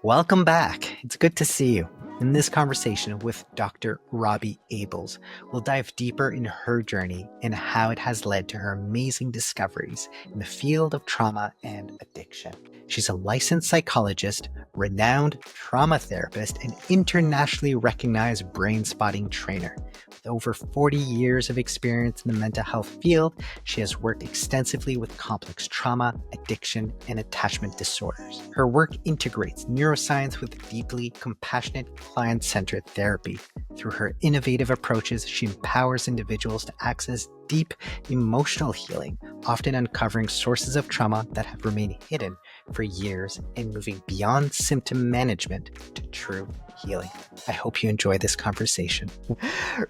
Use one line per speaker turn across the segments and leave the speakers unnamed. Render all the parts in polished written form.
Welcome back. It's good to see you. In this conversation with Dr. Roby Abeles, we'll dive deeper into her journey and how it has led to her amazing discoveries in the field of trauma and addiction. She's a licensed psychologist, renowned trauma therapist, and internationally recognized brain spotting trainer. With over 40 years of experience in the mental health field, she has worked extensively with complex trauma, addiction, and attachment disorders. Her work integrates neuroscience with deeply compassionate, client-centered therapy. Through her innovative approaches, she empowers individuals to access deep emotional healing, often uncovering sources of trauma that have remained hidden for years and moving beyond symptom management to true healing. I hope you enjoy this conversation.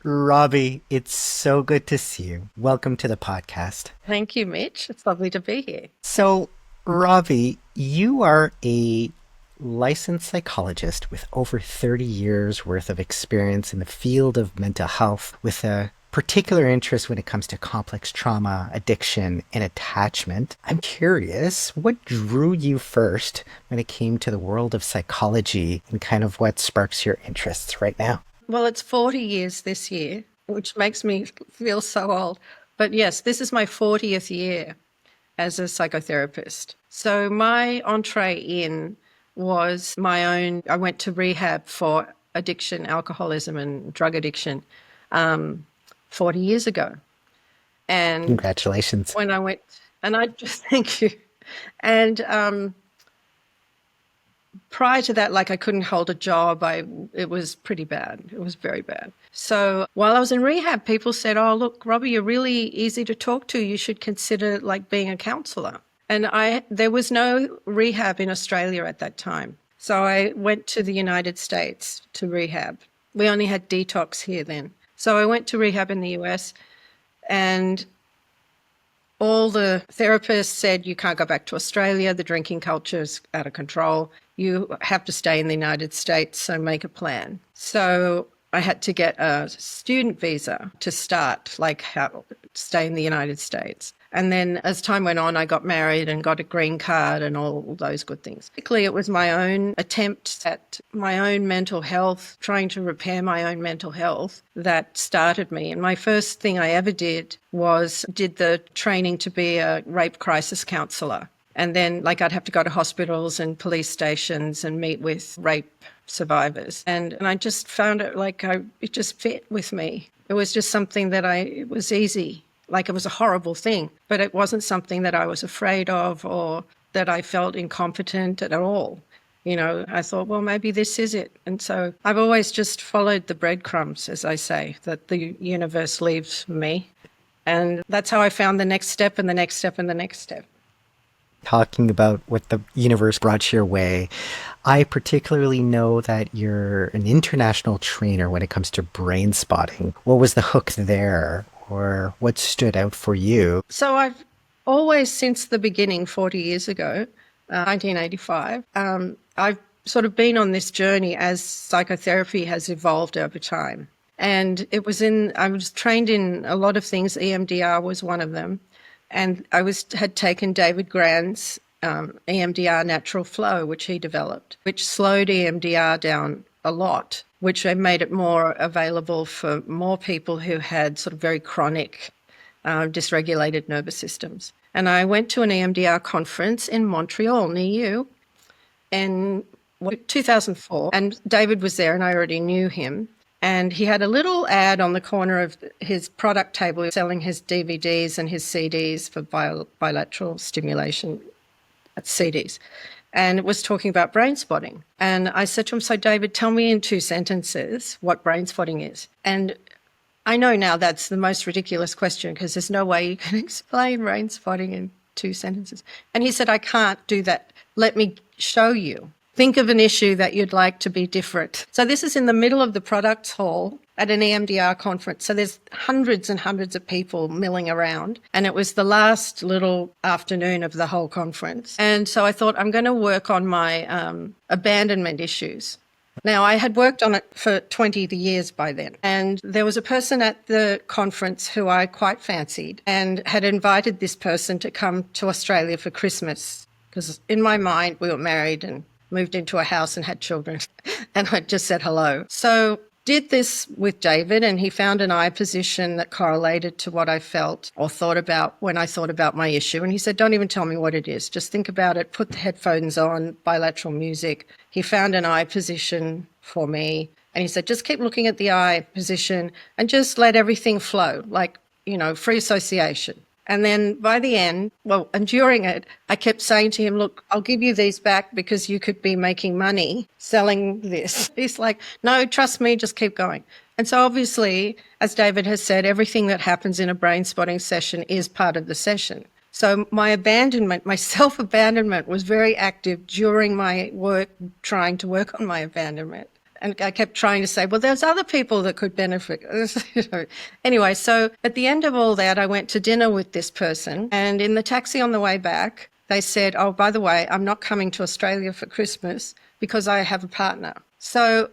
Roby, it's so good to see you. Welcome to the podcast.
Thank you, Mitch. It's lovely to be here.
So, Roby, you are a licensed psychologist with over 30 years worth of experience in the field of mental health, with a particular interest when it comes to complex trauma, addiction, and attachment. I'm curious, what drew you first when it came to the world of psychology, and kind of what sparks your interests right now?
Well, it's 40 years this year, which makes me feel so old. But yes, this is my 40th year as a psychotherapist. So my entree in was my own. I went to rehab for addiction, alcoholism, and drug addiction 40 years ago. And
congratulations.
When I went, and I just thank you. And prior to that, I couldn't hold a job. It was pretty bad. It was very bad. So while I was in rehab, people said, "Oh, look, Roby, you're really easy to talk to. You should consider being a counselor." And there was no rehab in Australia at that time. So I went to the United States to rehab. We only had detox here then. So I went to rehab in the US, and all the therapists said, "You can't go back to Australia. The drinking culture is out of control. You have to stay in the United States, so make a plan." So I had to get a student visa to start, stay in the United States. And then as time went on, I got married and got a green card and all those good things. Basically, it was my own attempt at my own mental health, trying to repair my own mental health, that started me. And my first thing I ever did the training to be a rape crisis counsellor. And then I'd have to go to hospitals and police stations and meet with rape survivors. And I just found it it just fit with me. It was just something that it was easy. It was a horrible thing, but it wasn't something that I was afraid of or that I felt incompetent at all. I thought, well, maybe this is it. And so I've always just followed the breadcrumbs, as I say, that the universe leaves for me. And that's how I found the next step and the next step and the next step.
Talking about what the universe brought your way, I particularly know that you're an international trainer when it comes to brain spotting. What was the hook there? Or what stood out for you?
So I've always, since the beginning, 40 years ago, 1985, I've sort of been on this journey as psychotherapy has evolved over time. And I was trained in a lot of things. EMDR was one of them. And I had taken David Grann's EMDR Natural Flow, which he developed, which slowed EMDR down a lot, which made it more available for more people who had sort of very chronic dysregulated nervous systems. And I went to an EMDR conference in Montreal near you in 2004, and David was there and I already knew him. And he had a little ad on the corner of his product table selling his DVDs and his CDs for bilateral stimulation CDs. And it was talking about brain spotting. And I said to him, "So David, tell me in 2 sentences what brain spotting is." And I know now that's the most ridiculous question because there's no way you can explain brain spotting in 2 sentences. And he said, "I can't do that. Let me show you. Think of an issue that you'd like to be different." So this is in the middle of the products hall at an EMDR conference. So there's hundreds and hundreds of people milling around. And it was the last little afternoon of the whole conference. And so I thought, I'm going to work on my abandonment issues. Now, I had worked on it for 20 years by then. And there was a person at the conference who I quite fancied and had invited this person to come to Australia for Christmas. Because in my mind, we were married and moved into a house and had children. And I just said hello. So did this with David, and he found an eye position that correlated to what I felt or thought about when I thought about my issue. And he said, don't even tell me what it is. Just think about it. Put the headphones on, bilateral music. He found an eye position for me. And he said, just keep looking at the eye position and just let everything flow, like, free association. And then by the end, and during it, I kept saying to him, look, I'll give you these back because you could be making money selling this. He's like, no, trust me, just keep going. And so obviously, as David has said, everything that happens in a brain spotting session is part of the session. So my self-abandonment was very active during my work, trying to work on my abandonment. And I kept trying to say, well, there's other people that could benefit. Anyway, so at the end of all that, I went to dinner with this person. And in the taxi on the way back, they said, oh, by the way, I'm not coming to Australia for Christmas because I have a partner. So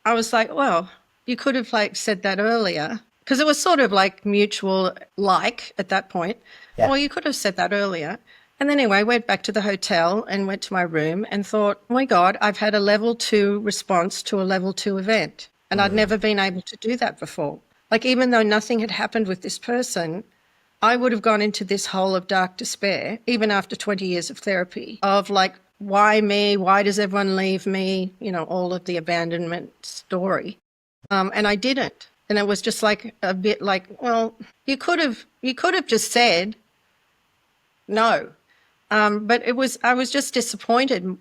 I was like, well, you could have said that earlier, because it was sort of like mutual at that point. Yeah. Well, you could have said that earlier. And then anyway, I went back to the hotel and went to my room and thought, oh my God, I've had a level 2 response to a level 2 event. And I'd never been able to do that before. Even though nothing had happened with this person, I would have gone into this hole of dark despair, even after 20 years of therapy, of why me? Why does everyone leave me? All of the abandonment story. And I didn't. And it was just a bit well, you could have just said no. But I was just disappointed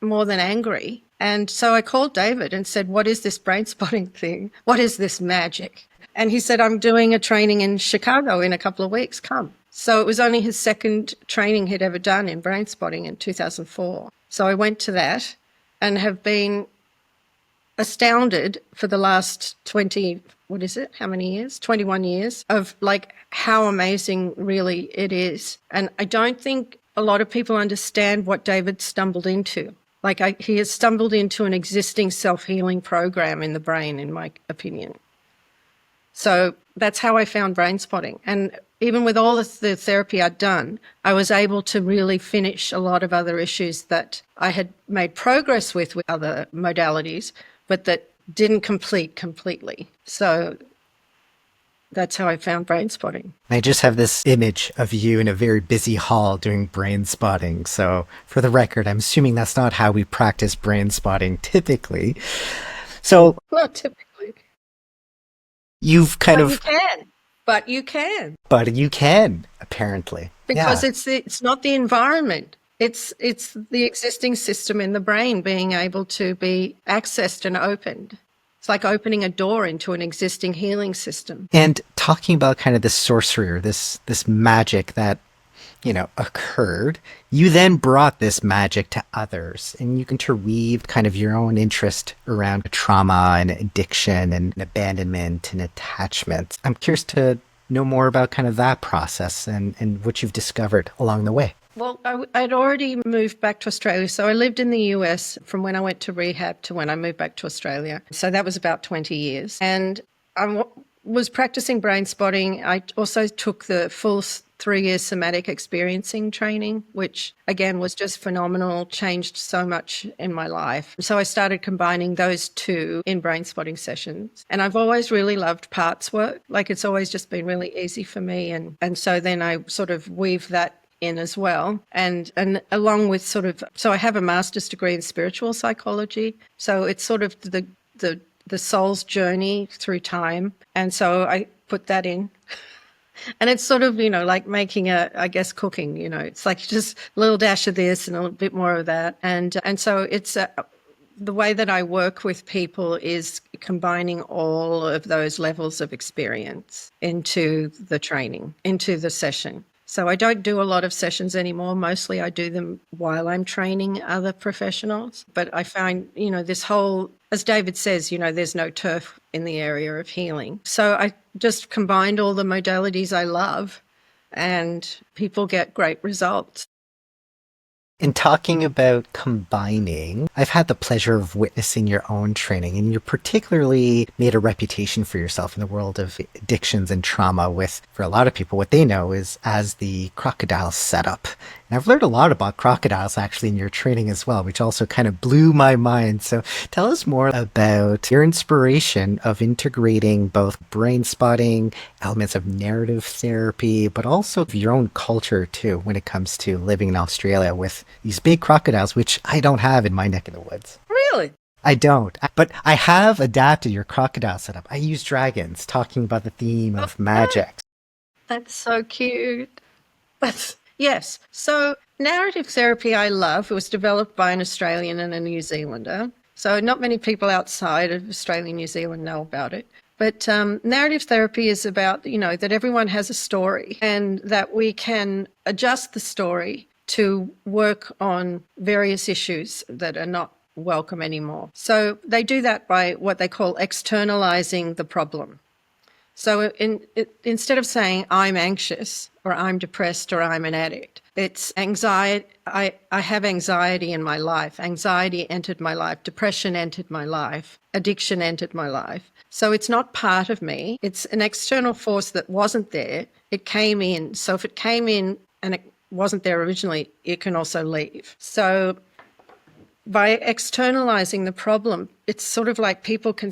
more than angry. And so I called David and said, what is this brain spotting thing? What is this magic? And he said, I'm doing a training in Chicago in a couple of weeks. Come. So it was only his second training he'd ever done in brain spotting in 2004. So I went to that and have been astounded for the last 21 years of how amazing really it is. And I don't think a lot of people understand what David stumbled into. He has stumbled into an existing self-healing program in the brain, in my opinion. So that's how I found brain spotting. And even with all of the therapy I'd done, I was able to really finish a lot of other issues that I had made progress with other modalities, but that didn't complete completely. So that's how I found brain spotting.
I just have this image of you in a very busy hall doing brain spotting. So for the record, I'm assuming that's not how we practice brain spotting typically. So
not typically.
You've
You can. But you can.
But you can, apparently.
Because it's not the environment. It's the existing system in the brain being able to be accessed and opened. It's like opening a door into an existing healing system.
And talking about kind of this sorcery or this magic that, occurred, you then brought this magic to others, and you interweaved kind of your own interest around trauma and addiction and abandonment and attachment. I'm curious to know more about kind of that process and what you've discovered along the way.
Well, I'd already moved back to Australia. So I lived in the US from when I went to rehab to when I moved back to Australia. So that was about 20 years. And I was practicing brain spotting. I also took the full 3-year somatic experiencing training, which again was just phenomenal, changed so much in my life. So I started combining those two in brain spotting sessions. And I've always really loved parts work. It's always just been really easy for me. And so then I sort of weave that in as well. And along with so I have a master's degree in spiritual psychology. So it's sort of the soul's journey through time. And so I put that in. And it's sort of, like making cooking, it's like just a little dash of this and a little bit more of that. And so it's the way that I work with people is combining all of those levels of experience into the training, into the session. So I don't do a lot of sessions anymore. Mostly I do them while I'm training other professionals. But I find, this whole, as David says, there's no turf in the area of healing. So I just combined all the modalities I love and people get great results.
In talking about combining, I've had the pleasure of witnessing your own training, and you particularly made a reputation for yourself in the world of addictions and trauma with, for a lot of people, what they know is as the crocodile setup. And I've learned a lot about crocodiles actually in your training as well, which also kind of blew my mind. So tell us more about your inspiration of integrating both brain spotting, elements of narrative therapy, but also of your own culture too when it comes to living in Australia with these big crocodiles, which I don't have in my neck of the woods.
Really?
I don't, but I have adapted your crocodile setup. I use dragons, talking about the theme of magic.
That's so cute. That's yes. So narrative therapy I love. It was developed by an Australian and a New Zealander. So not many people outside of Australia and New Zealand know about it. But narrative therapy is about, that everyone has a story and that we can adjust the story to work on various issues that are not welcome anymore. So they do that by what they call externalizing the problem. So instead of saying I'm anxious or I'm depressed or I'm an addict, it's anxiety. I have anxiety in my life. Anxiety entered my life. Depression entered my life. Addiction entered my life. So it's not part of me. It's an external force that wasn't there. It came in. So if it came in and it wasn't there originally, it can also leave. So by externalizing the problem, it's sort of like people can,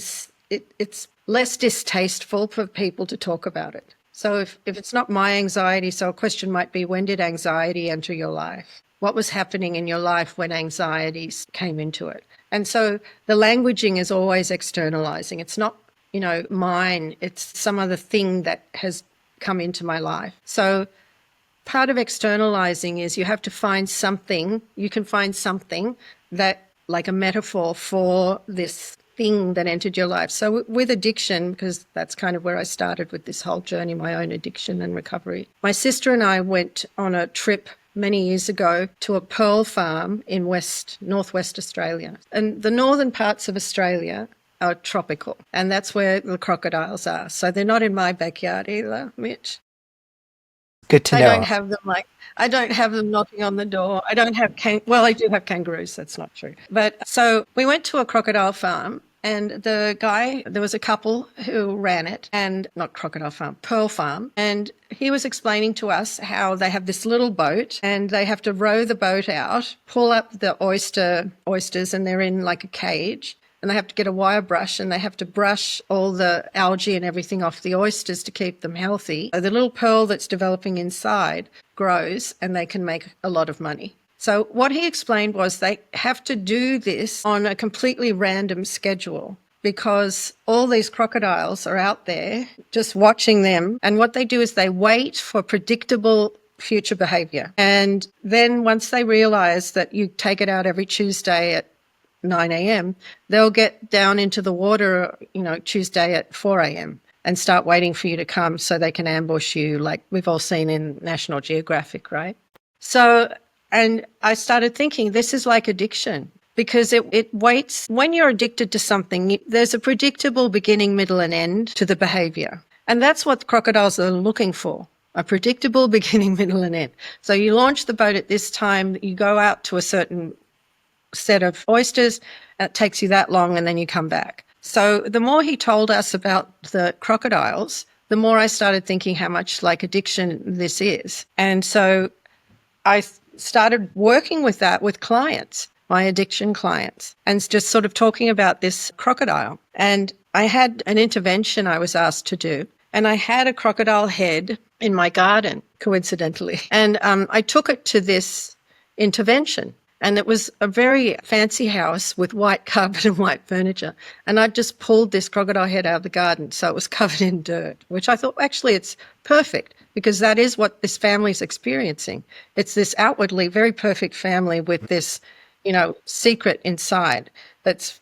it's less distasteful for people to talk about it. So if it's not my anxiety, so a question might be, when did anxiety enter your life? What was happening in your life when anxieties came into it? And so the languaging is always externalizing. It's not, mine. It's some other thing that has come into my life. So part of externalizing is you have to find something, you can find something that, like a metaphor for this thing that entered your life. So with addiction, because that's kind of where I started with this whole journey, my own addiction and recovery. My sister and I went on a trip many years ago to a pearl farm in northwest Australia. And the northern parts of Australia are tropical, and that's where the crocodiles are. So they're not in my backyard either, Mitch.
Good to
I don't
know.
have them I don't have them knocking on the door. I don't have well, I do have kangaroos. That's not true. But so we went to a crocodile farm, and there was a couple who ran it, and not crocodile farm, pearl farm. And he was explaining to us how they have this little boat and they have to row the boat out, pull up the oysters, and they're in like a cage. And they have to get a wire brush and they have to brush all the algae and everything off the oysters to keep them healthy. So the little pearl that's developing inside grows and they can make a lot of money. So what he explained was they have to do this on a completely random schedule because all these crocodiles are out there just watching them. And what they do is they wait for predictable future behavior. And then once they realize that you take it out every Tuesday at 9 a.m., they'll get down into the water, Tuesday at 4 a.m. and start waiting for you to come so they can ambush you, like we've all seen in National Geographic, right? So, and I started thinking this is like addiction because it waits. When you're addicted to something, there's a predictable beginning, middle, and end to the behavior. And that's what crocodiles are looking for. A predictable beginning, middle, and end. So you launch the boat at this time, you go out to a certain set of oysters, it takes you that long, and then you come back. So the more he told us about the crocodiles, the more I started thinking how much like addiction this is. And so I started working with that with clients, my addiction clients, and just sort of talking about this crocodile. And I had an intervention I was asked to do, and I had a crocodile head in my garden, coincidentally. And I took it to this intervention. And it was a very fancy house with white carpet and white furniture. And I just pulled this crocodile head out of the garden, so it was covered in dirt, which I thought, actually, it's perfect because that is what this family is experiencing. It's this outwardly very perfect family with this, secret inside that's,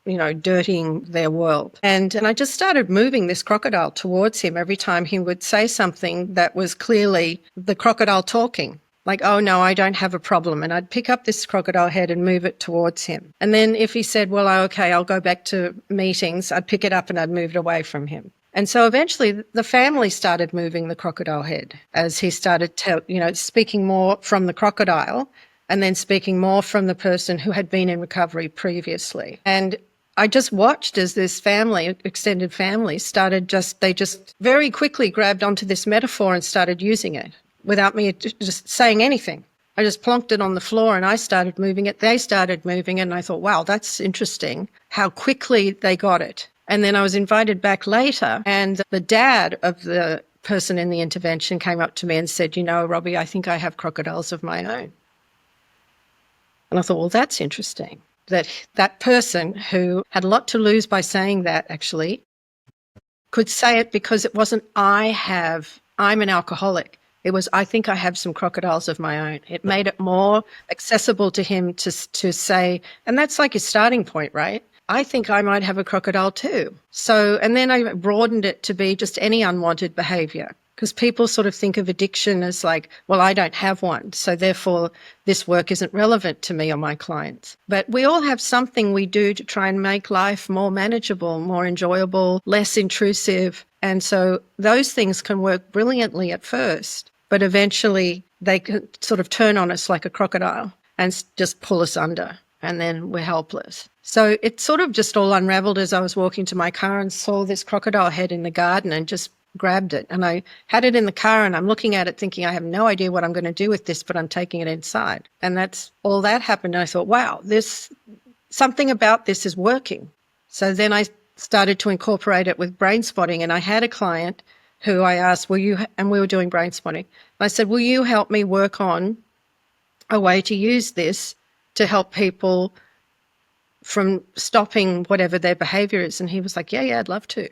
dirtying their world. And I just started moving this crocodile towards him every time he would say something that was clearly the crocodile talking. Like, oh, no, I don't have a problem. And I'd pick up this crocodile head and move it towards him. And then if he said, well, okay, I'll go back to meetings, I'd pick it up and I'd move it away from him. And so eventually the family started moving the crocodile head as he started speaking more from the crocodile and then speaking more from the person who had been in recovery previously. And I just watched as this family, extended family, they just very quickly grabbed onto this metaphor and started using it. without me just saying anything. I just plonked it on the floor and I started moving it. They started moving it, and I thought, wow, that's interesting how quickly they got it. And then I was invited back later, and the dad of the person in the intervention came up to me and said, you know, Robbie, I think I have crocodiles of my own. And I thought, well, that's interesting. That person who had a lot to lose by saying that actually could say it because it wasn't, I'm an alcoholic. It was, I think I have some crocodiles of my own. It made it more accessible to him to say, and that's like his starting point, right? I think I might have a crocodile too. So, and then I broadened it to be just any unwanted behavior, because people sort of think of addiction as like, well, I don't have one, so therefore this work isn't relevant to me or my clients. But we all have something we do to try and make life more manageable, more enjoyable, less intrusive. And so those things can work brilliantly at first, but eventually they can sort of turn on us like a crocodile and just pull us under, and then we're helpless. So it sort of just all unraveled as I was walking to my car and saw this crocodile head in the garden and just grabbed it. And I had it in the car and I'm looking at it thinking, I have no idea what I'm going to do with this, but I'm taking it inside. And that's all that happened. And I thought, wow, something about this is working. So then I started to incorporate it with brain spotting. And I had a client who I asked, and we were doing brain spotting. I said, will you help me work on a way to use this to help people from stopping whatever their behavior is? And he was like, yeah, I'd love to.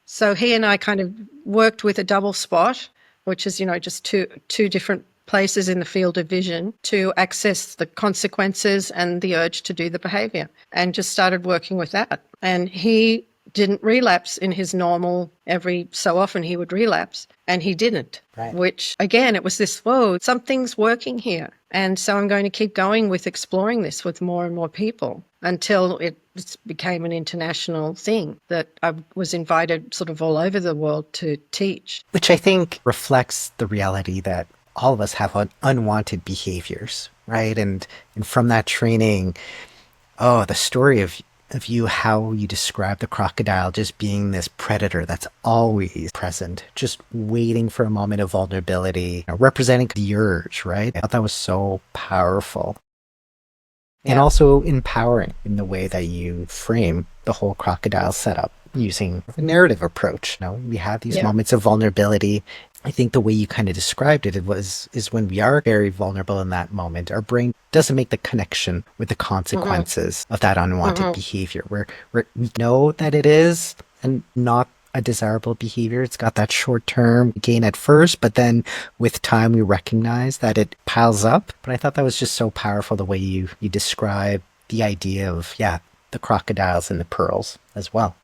So he and I kind of worked with a double spot, which is, just two different places in the field of vision to access the consequences and the urge to do the behavior, and just started working with that. And he didn't relapse in his normal, every so often he would relapse, and he didn't,
Right.
Which again, it was this, whoa, something's working here. And so I'm going to keep going with exploring this with more and more people until it became an international thing that I was invited sort of all over the world to teach.
Which I think reflects the reality that all of us have unwanted behaviors, right? And from that training, the story of you, how you describe the crocodile just being this predator that's always present, just waiting for a moment of vulnerability, representing the urge, right? I thought that was so powerful. And
Yeah.
also empowering in the way that you frame the whole crocodile setup using a narrative approach. We have these moments of vulnerability. I think the way you kind of described it is when we are very vulnerable in that moment, our brain doesn't make the connection with the consequences of that unwanted behavior, where we know that it is and not a desirable behavior. It's got that short-term gain at first, but then with time we recognize that it piles up. But I thought that was just so powerful, the way you describe the idea of, the crocodiles and the pearls as well.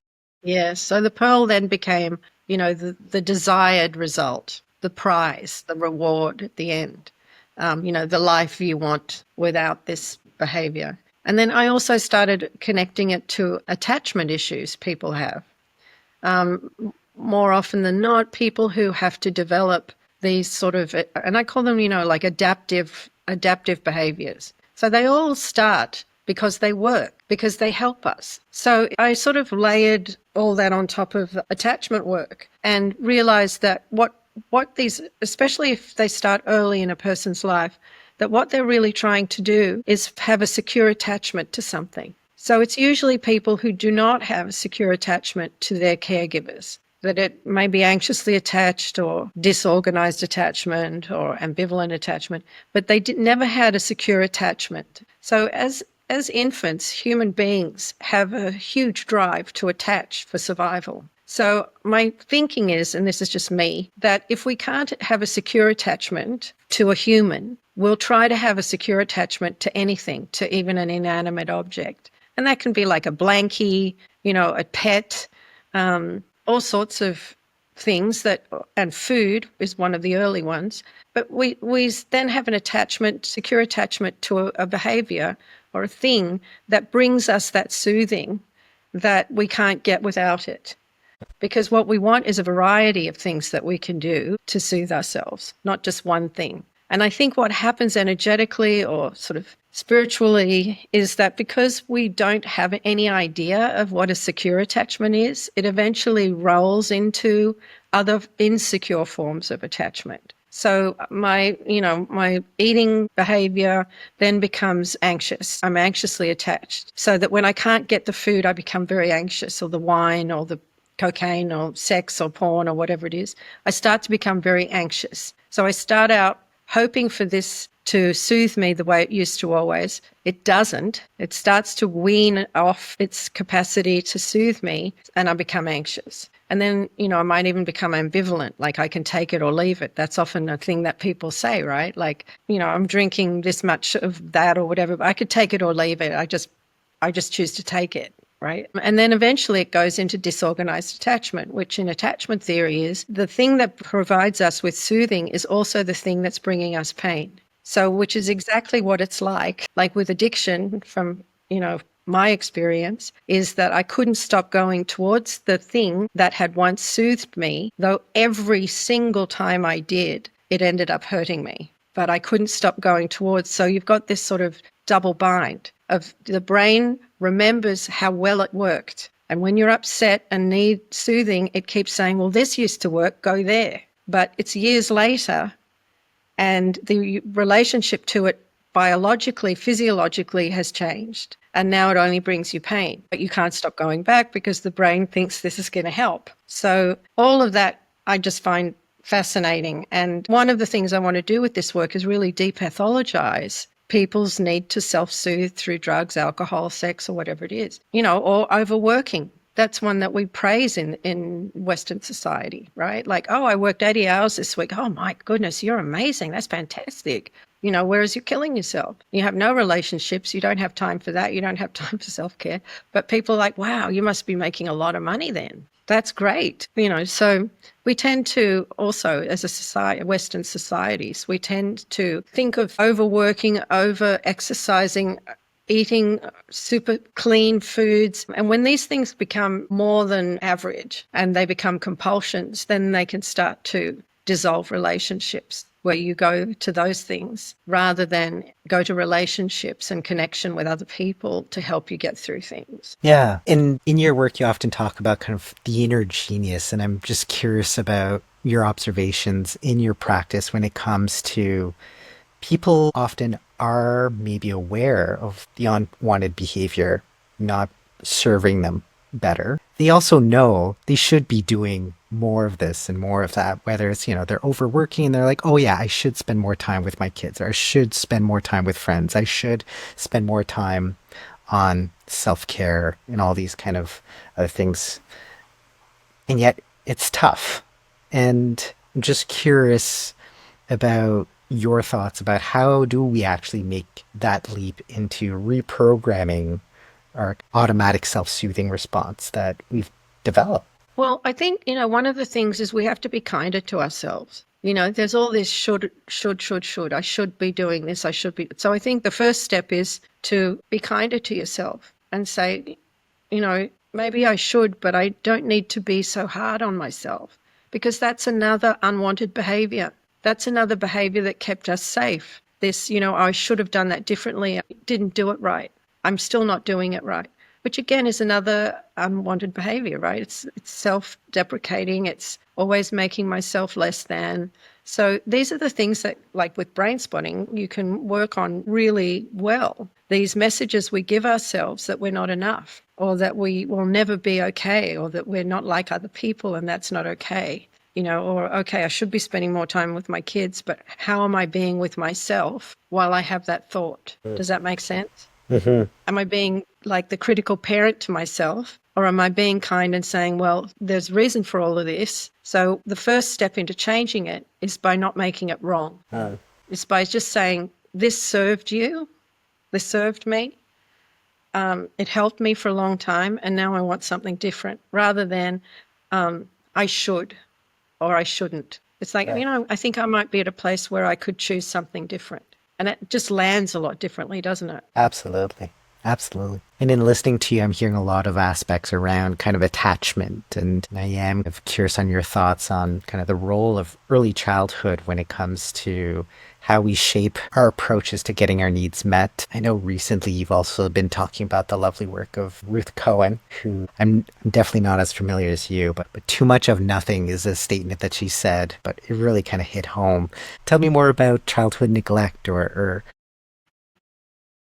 Yeah, so the pearl then became, the desired result, the prize, the reward at the end, the life you want without this behavior. And then I also started connecting it to attachment issues people have. More often than not, people who have to develop these sort of, and I call them, like adaptive behaviors. So they all start because they work, because they help us. So I sort of layered all that on top of attachment work and realized that what these, especially if they start early in a person's life, that what they're really trying to do is have a secure attachment to something. So it's usually people who do not have a secure attachment to their caregivers, that it may be anxiously attached or disorganized attachment or ambivalent attachment, but they never had a secure attachment. So as infants, human beings have a huge drive to attach for survival. So my thinking is, and this is just me, that if we can't have a secure attachment to a human, we'll try to have a secure attachment to anything, to even an inanimate object. And that can be like a blankie, a pet, all sorts of things and food is one of the early ones. But we then have an attachment, secure attachment to a behavior or a thing that brings us that soothing that we can't get without it. Because what we want is a variety of things that we can do to soothe ourselves, not just one thing. And I think what happens energetically or sort of spiritually is that because we don't have any idea of what a secure attachment is, it eventually rolls into other insecure forms of attachment. So my eating behavior then becomes anxious. I'm anxiously attached. So that when I can't get the food, I become very anxious, or the wine or the cocaine or sex or porn or whatever it is. I start to become very anxious. So I start out hoping for this to soothe me the way it used to always. It doesn't. It starts to wean off its capacity to soothe me, and I become anxious. And then, I might even become ambivalent, like I can take it or leave it. That's often a thing that people say, right? Like, I'm drinking this much of that or whatever, but I could take it or leave it. I just choose to take it. Right. And then eventually it goes into disorganized attachment, which in attachment theory is the thing that provides us with soothing is also the thing that's bringing us pain. So, which is exactly what it's like with addiction from, my experience is that I couldn't stop going towards the thing that had once soothed me, though every single time I did, it ended up hurting me. But I couldn't stop going towards. So you've got this sort of double bind of the brain remembers how well it worked. And when you're upset and need soothing, it keeps saying, well, this used to work, go there. But it's years later, and the relationship to it biologically, physiologically has changed. And now it only brings you pain. But you can't stop going back because the brain thinks this is going to help. So all of that I just find fascinating. And one of the things I want to do with this work is really depathologize people's need to self-soothe through drugs, alcohol, sex, or whatever it is, or overworking. That's one that we praise in Western society, right? Like, oh, I worked 80 hours this week. Oh, my goodness, you're amazing. That's fantastic. Whereas you're killing yourself. You have no relationships. You don't have time for that. You don't have time for self-care. But people are like, wow, you must be making a lot of money then. That's great. So we tend to also, as a society, Western societies, we tend to think of overworking, over-exercising, eating super clean foods. And when these things become more than average and they become compulsions, then they can start to dissolve relationships, where you go to those things rather than go to relationships and connection with other people to help you get through things.
Yeah. In your work, you often talk about kind of the inner genius, and I'm just curious about your observations in your practice when it comes to people often are maybe aware of the unwanted behavior not serving them better. They also know they should be doing more of this and more of that, whether it's, they're overworking and they're like, oh yeah, I should spend more time with my kids, or I should spend more time with friends. I should spend more time on self-care and all these kind of other things. And yet it's tough. And I'm just curious about your thoughts about how do we actually make that leap into reprogramming our automatic self-soothing response that we've developed.
Well, I think, one of the things is we have to be kinder to ourselves. There's all this should. I should be doing this. I should be. So I think the first step is to be kinder to yourself and say, maybe I should, but I don't need to be so hard on myself, because that's another unwanted behavior. That's another behavior that kept us safe. This, I should have done that differently. I didn't do it right. I'm still not doing it right, which again is another unwanted behavior, right? It's self-deprecating. It's always making myself less than. So these are the things that, like with brain spotting, you can work on really well. These messages we give ourselves that we're not enough, or that we will never be okay, or that we're not like other people and that's not okay. Or, okay, I should be spending more time with my kids, but how am I being with myself while I have that thought? Does that make sense?
Mm-hmm.
Am I being like the critical parent to myself, or am I being kind and saying, well, there's reason for all of this? So the first step into changing it is by not making it wrong. It's by just saying, this served you, this served me. It helped me for a long time, and now I want something different, rather than I should or I shouldn't. It's like,
Right.
I think I might be at a place where I could choose something different. And it just lands a lot differently, doesn't it?
Absolutely. Absolutely. And in listening to you, I'm hearing a lot of aspects around kind of attachment. And I am kind of curious on your thoughts on kind of the role of early childhood when it comes to how we shape our approaches to getting our needs met. I know recently you've also been talking about the lovely work of Ruth Cohen, who I'm definitely not as familiar as you, but too much of nothing is a statement that she said, but it really kind of hit home. Tell me more about childhood neglect or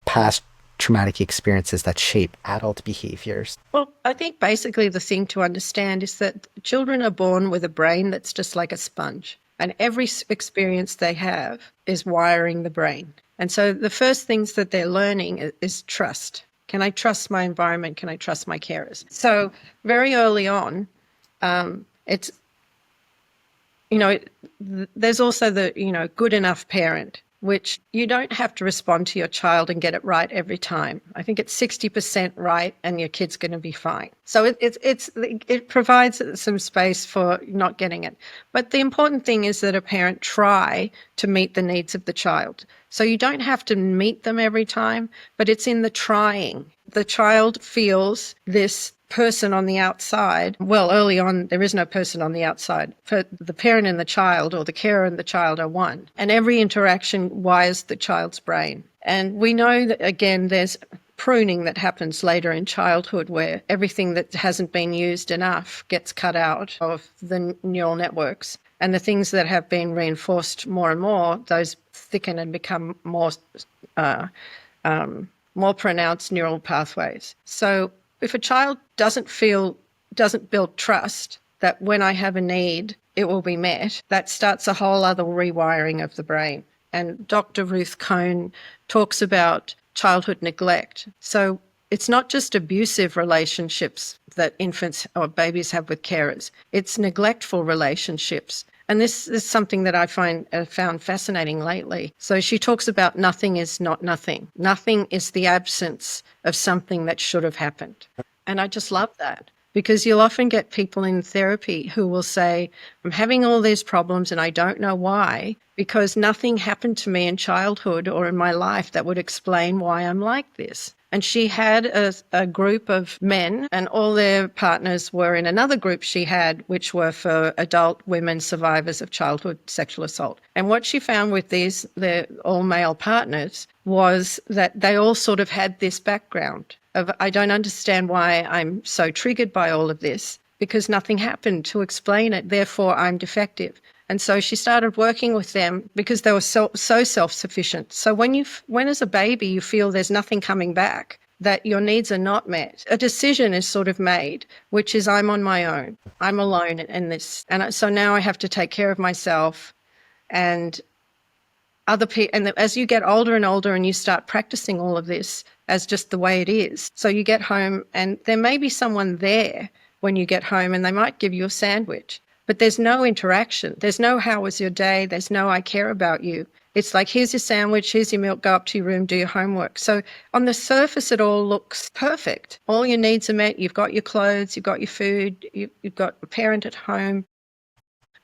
past traumatic experiences that shape adult behaviors.
Well, I think basically the thing to understand is that children are born with a brain that's just like a sponge, and every experience they have is wiring the brain. And so the first things that they're learning is trust. Can I trust my environment? Can I trust my carers? So very early on, it's, there's also the, good enough parent, which you don't have to respond to your child and get it right every time. I think it's 60% right and your kid's going to be fine. So it provides some space for not getting it. But the important thing is that a parent try to meet the needs of the child. So you don't have to meet them every time, but it's in the trying. The child feels this person on the outside. Well, early on, there is no person on the outside. The parent and the child, or the carer and the child, are one. And every interaction wires the child's brain. And we know that, again, there's pruning that happens later in childhood where everything that hasn't been used enough gets cut out of the neural networks. And the things that have been reinforced more and more, those thicken and become more pronounced neural pathways. So if a child doesn't build trust that when I have a need, it will be met, that starts a whole other rewiring of the brain. And Dr. Ruth Cohen talks about childhood neglect. So it's not just abusive relationships that infants or babies have with carers. It's neglectful relationships. And this is something that I found fascinating lately. So she talks about nothing is not nothing. Nothing is the absence of something that should have happened. And I just love that, because you'll often get people in therapy who will say, I'm having all these problems and I don't know why, because nothing happened to me in childhood or in my life that would explain why I'm like this. And she had a group of men, and all their partners were in another group she had, which were for adult women survivors of childhood sexual assault. And what she found with their all male partners, was that they all sort of had this background of, I don't understand why I'm so triggered by all of this, because nothing happened to explain it, therefore I'm defective. And so she started working with them because they were so self-sufficient. So when as a baby you feel there's nothing coming back, that your needs are not met, a decision is sort of made, which is I'm on my own. I'm alone in this. And so now I have to take care of myself and other people. And as you get older and older and you start practicing all of this as just the way it is. So you get home and there may be someone there when you get home and they might give you a sandwich. But there's no interaction. There's no how was your day? There's no I care about you. It's like, here's your sandwich, here's your milk, go up to your room, do your homework. So on the surface, it all looks perfect. All your needs are met. You've got your clothes, you've got your food, you've got a parent at home.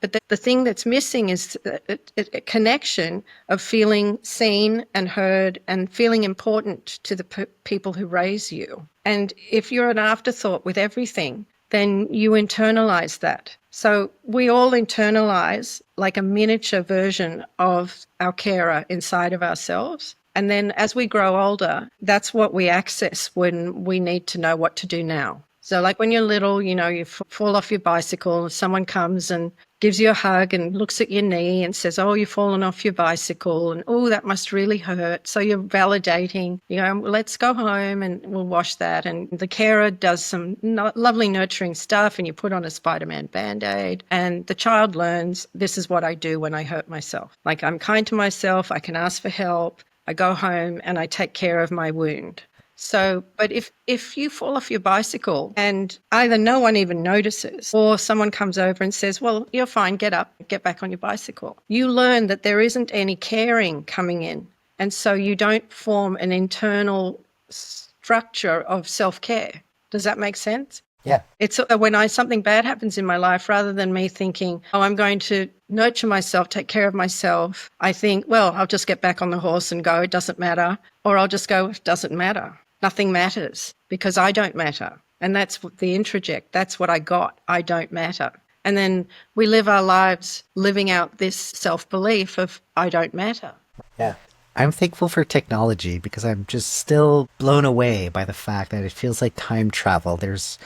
But the thing that's missing is a connection of feeling seen and heard and feeling important to the people who raise you. And if you're an afterthought with everything, then you internalize that. So we all internalize like a miniature version of our carer inside of ourselves. And then as we grow older, that's what we access when we need to know what to do now. So like when you're little, you fall off your bicycle and someone comes and gives you a hug and looks at your knee and says, oh, you've fallen off your bicycle and, oh, that must really hurt. So you're validating, let's go home and we'll wash that. And the carer does some lovely nurturing stuff and you put on a Spider-Man Band-Aid and the child learns, this is what I do when I hurt myself. Like I'm kind to myself, I can ask for help, I go home and I take care of my wound. So, but if you fall off your bicycle and either no one even notices or someone comes over and says, well, you're fine, get up, get back on your bicycle, you learn that there isn't any caring coming in. And so you don't form an internal structure of self-care. Does that make sense?
Yeah.
It's when something bad happens in my life, rather than me thinking, oh, I'm going to nurture myself, take care of myself, I think, well, I'll just get back on the horse and go, it doesn't matter. Or I'll just go, it doesn't matter. nothing matters because I don't matter. And that's the introject. That's what I got. I don't matter. And then we live our lives living out this self-belief of I don't matter.
Yeah. I'm thankful for technology because I'm just still blown away by the fact that it feels like time travel. There's,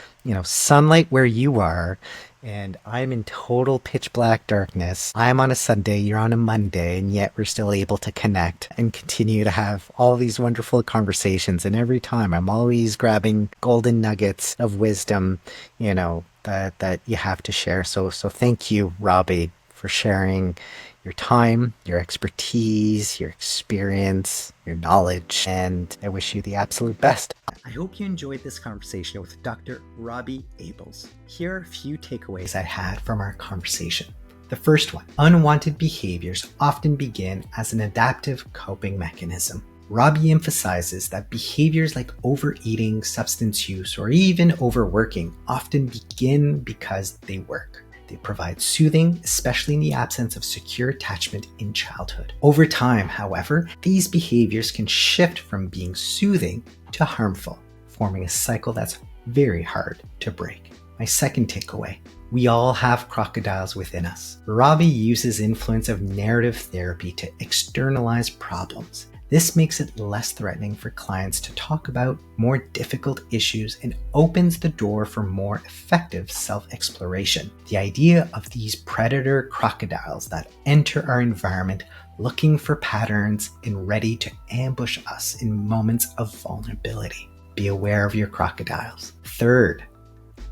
sunlight where you are, and I'm in total pitch black darkness. I'm on a Sunday, you're on a Monday, and yet we're still able to connect and continue to have all these wonderful conversations. And every time I'm always grabbing golden nuggets of wisdom, that you have to share. So thank you, Robbie, for sharing your time, your expertise, your experience, your knowledge, and I wish you the absolute best. I hope you enjoyed this conversation with Dr. Roby Abeles. Here are a few takeaways I had from our conversation. The first one, unwanted behaviors often begin as an adaptive coping mechanism. Roby emphasizes that behaviors like overeating, substance use, or even overworking often begin because they work. They provide soothing, especially in the absence of secure attachment in childhood. Over time, however, these behaviors can shift from being soothing to harmful, forming a cycle that's very hard to break. My second takeaway, we all have crocodiles within us. Roby uses influence of narrative therapy to externalize problems. This makes it less threatening for clients to talk about more difficult issues and opens the door for more effective self-exploration. The idea of these predator crocodiles that enter our environment looking for patterns and ready to ambush us in moments of vulnerability. Be aware of your crocodiles. Third,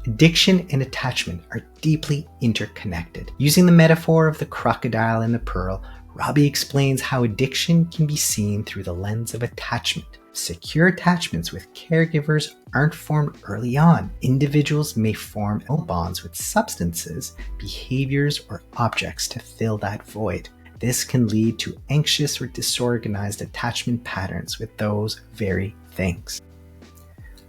addiction and attachment are deeply interconnected. Using the metaphor of the crocodile and the pearl, Roby explains how addiction can be seen through the lens of attachment. Secure attachments with caregivers aren't formed early on. Individuals may form bonds with substances, behaviors, or objects to fill that void. This can lead to anxious or disorganized attachment patterns with those very things.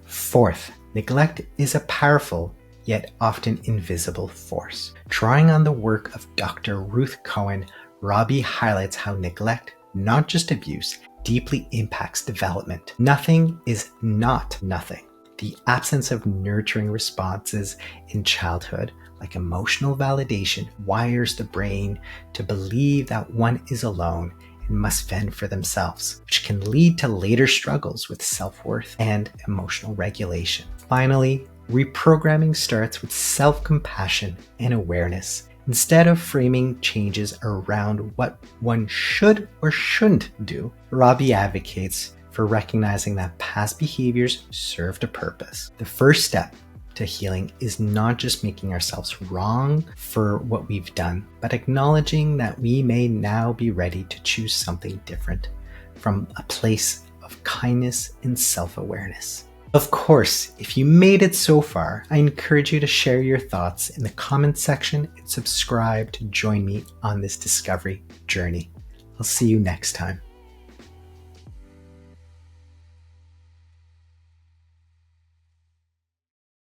Fourth, neglect is a powerful yet often invisible force. Drawing on the work of Dr. Ruth Cohen, Roby highlights how neglect, not just abuse, deeply impacts development. Nothing is not nothing. The absence of nurturing responses in childhood, like emotional validation, wires the brain to believe that one is alone and must fend for themselves, which can lead to later struggles with self-worth and emotional regulation. Finally, reprogramming starts with self-compassion and awareness. Instead of framing changes around what one should or shouldn't do, Roby advocates for recognizing that past behaviors served a purpose. The first step to healing is not just making ourselves wrong for what we've done, but acknowledging that we may now be ready to choose something different from a place of kindness and self-awareness. Of course, if you made it so far, I encourage you to share your thoughts in the comments section and subscribe to join me on this discovery journey. I'll see you next time.